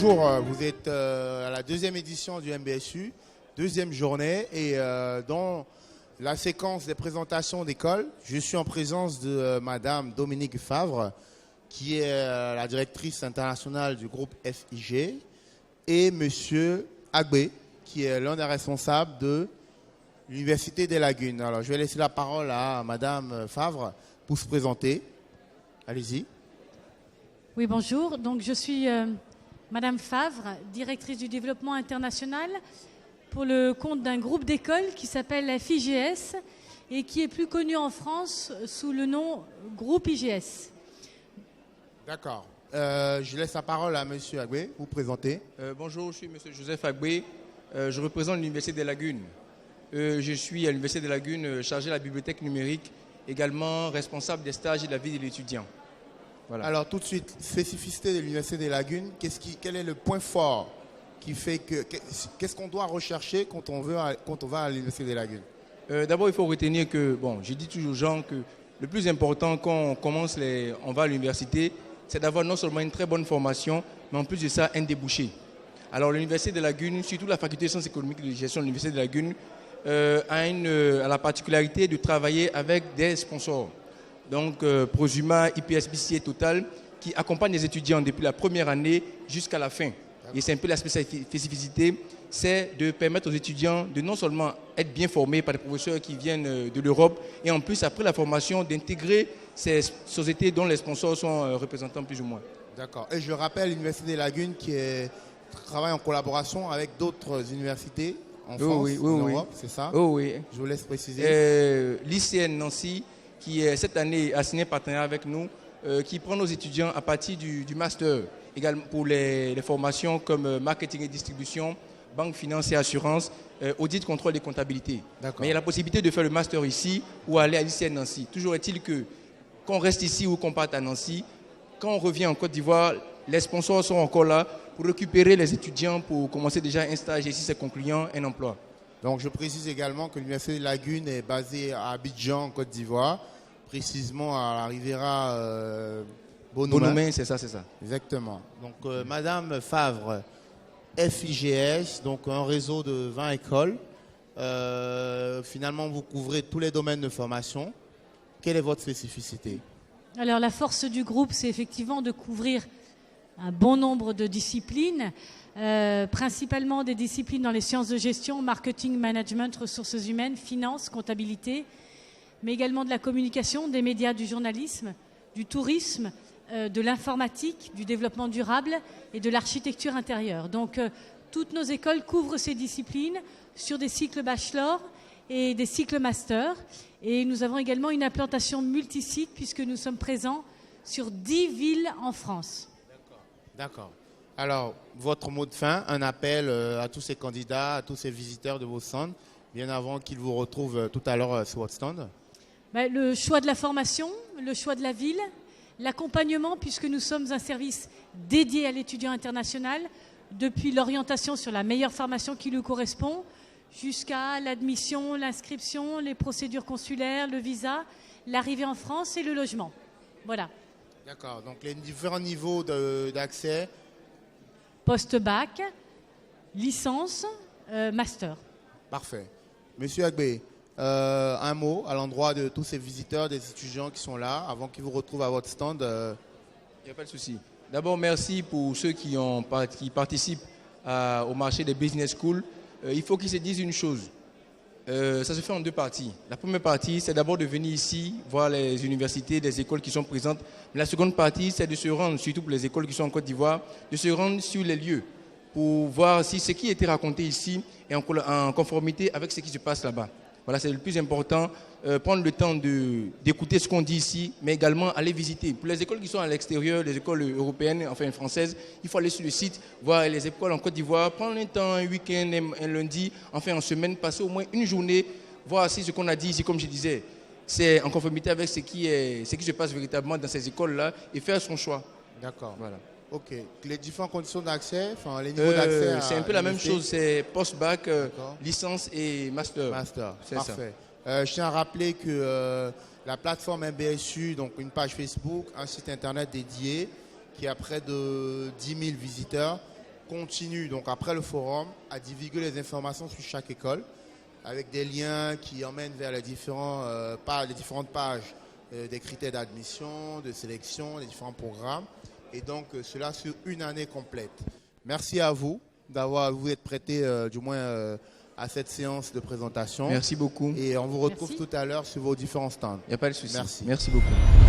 bonjour, vous êtes à la deuxième édition du MBSU, deuxième journée, et dans la séquence des présentations d'école, je suis en présence de Madame Dominique Favre, qui est la directrice internationale du groupe FIG, et Monsieur Agbe, qui est l'un des responsables de l'Université des Lagunes. Alors, je vais laisser la parole à Madame Favre pour se présenter. Allez-y. Oui, bonjour. Donc, je suis Madame Favre, directrice du développement international pour le compte d'un groupe d'écoles qui s'appelle FIGS et qui est plus connu en France sous le nom Groupe IGS. D'accord. Je laisse la parole à Monsieur Agbe, vous présenter. Bonjour, je suis Monsieur Joseph Agbe. Je représente l'Université des Lagunes. Je suis à l'Université des Lagunes chargé de la bibliothèque numérique, également responsable des stages et de la vie de l'étudiant. Voilà. Alors tout de suite, spécificité de l'Université des Lagunes, quel est le point fort qui fait qu'est-ce qu'on doit rechercher quand on va à l'Université des Lagunes? D'abord, il faut retenir que, je dis toujours aux gens que le plus important quand on va à l'université, c'est d'avoir non seulement une très bonne formation, mais en plus de ça, un débouché. Alors l'Université des Lagunes, surtout la faculté de sciences économiques et de gestion de l'Université des Lagunes, a la particularité de travailler avec des sponsors. Donc Prosuma, IPSBC et Total, qui accompagnent les étudiants depuis la première année jusqu'à la fin. Et c'est un peu la spécificité, c'est de permettre aux étudiants de non seulement être bien formés par des professeurs qui viennent de l'Europe, et en plus, après la formation, d'intégrer ces sociétés dont les sponsors sont représentants plus ou moins. D'accord. Et je rappelle l'Université des Lagunes qui travaille en collaboration avec d'autres universités en France, en Europe, c'est ça? Oui. Je vous laisse préciser. L'ICN Nancy, qui cette année a signé un partenariat avec nous, qui prend nos étudiants à partir du master, également pour les formations comme marketing et distribution, banque, finance et assurance, audit, contrôle et comptabilité. Mais il y a la possibilité de faire le master ici ou aller à l'ICN Nancy. Toujours est-il que qu'on reste ici ou qu'on parte à Nancy, quand on revient en Côte d'Ivoire, les sponsors sont encore là pour récupérer les étudiants pour commencer déjà un stage et si c'est concluant, un emploi. Donc je précise également que l'Université des Lagunes est basée à Abidjan, en Côte d'Ivoire, précisément à la Riviera Bonoumé, c'est ça. Exactement. Donc Madame Favre, FIGS, donc un réseau de 20 écoles. Finalement, vous couvrez tous les domaines de formation. Quelle est votre spécificité? Alors, la force du groupe, c'est effectivement de couvrir un bon nombre de disciplines, principalement des disciplines dans les sciences de gestion, marketing, management, ressources humaines, finance, comptabilité, mais également de la communication, des médias, du journalisme, du tourisme, de l'informatique, du développement durable et de l'architecture intérieure. Donc, toutes nos écoles couvrent ces disciplines sur des cycles bachelor et des cycles master. Et nous avons également une implantation multisite puisque nous sommes présents sur 10 villes en France. D'accord. Alors, votre mot de fin, un appel à tous ces candidats, à tous ces visiteurs de vos stands, bien avant qu'ils vous retrouvent tout à l'heure sur votre stand. Le choix de la formation, le choix de la ville, l'accompagnement, puisque nous sommes un service dédié à l'étudiant international, depuis l'orientation sur la meilleure formation qui lui correspond, jusqu'à l'admission, l'inscription, les procédures consulaires, le visa, l'arrivée en France et le logement. Voilà. D'accord, donc les différents niveaux d'accès. Post-bac, licence, master. Parfait. Monsieur Agbe, un mot à l'endroit de tous ces visiteurs, des étudiants qui sont là, avant qu'ils vous retrouvent à votre stand. Il n'y a pas de souci. D'abord, merci pour ceux qui participent au marché des business schools. Il faut qu'ils se disent une chose. Ça se fait en deux parties. La première partie, c'est d'abord de venir ici, voir les universités, les écoles qui sont présentes. Mais la seconde partie, c'est de se rendre, surtout pour les écoles qui sont en Côte d'Ivoire, de se rendre sur les lieux pour voir si ce qui a été raconté ici est en conformité avec ce qui se passe là-bas. Voilà, c'est le plus important, prendre le temps d'écouter ce qu'on dit ici, mais également aller visiter. Pour les écoles qui sont à l'extérieur, les écoles européennes, enfin françaises, il faut aller sur le site, voir les écoles en Côte d'Ivoire, prendre un temps, un week-end, un lundi, enfin en semaine, passer au moins une journée, voir si ce qu'on a dit ici, comme je disais, c'est en conformité avec ce qui se passe véritablement dans ces écoles-là et faire son choix. D'accord. Voilà. Ok. Les différentes conditions d'accès, les niveaux d'accès. C'est un peu la même chose, c'est post-bac, licence et master. Master, c'est parfait. Je tiens à rappeler que la plateforme MBSU, donc une page Facebook, un site internet dédié qui a près de 10 000 visiteurs, continue, donc après le forum, à divulguer les informations sur chaque école, avec des liens qui emmènent vers les différentes pages des critères d'admission, de sélection, des différents programmes. Et donc, cela sur une année complète. Merci à vous d'avoir vous être prêté du moins à cette séance de présentation. Merci beaucoup. Et on vous retrouve tout à l'heure sur vos différents stands. Il n'y a pas de souci. Merci. Merci beaucoup.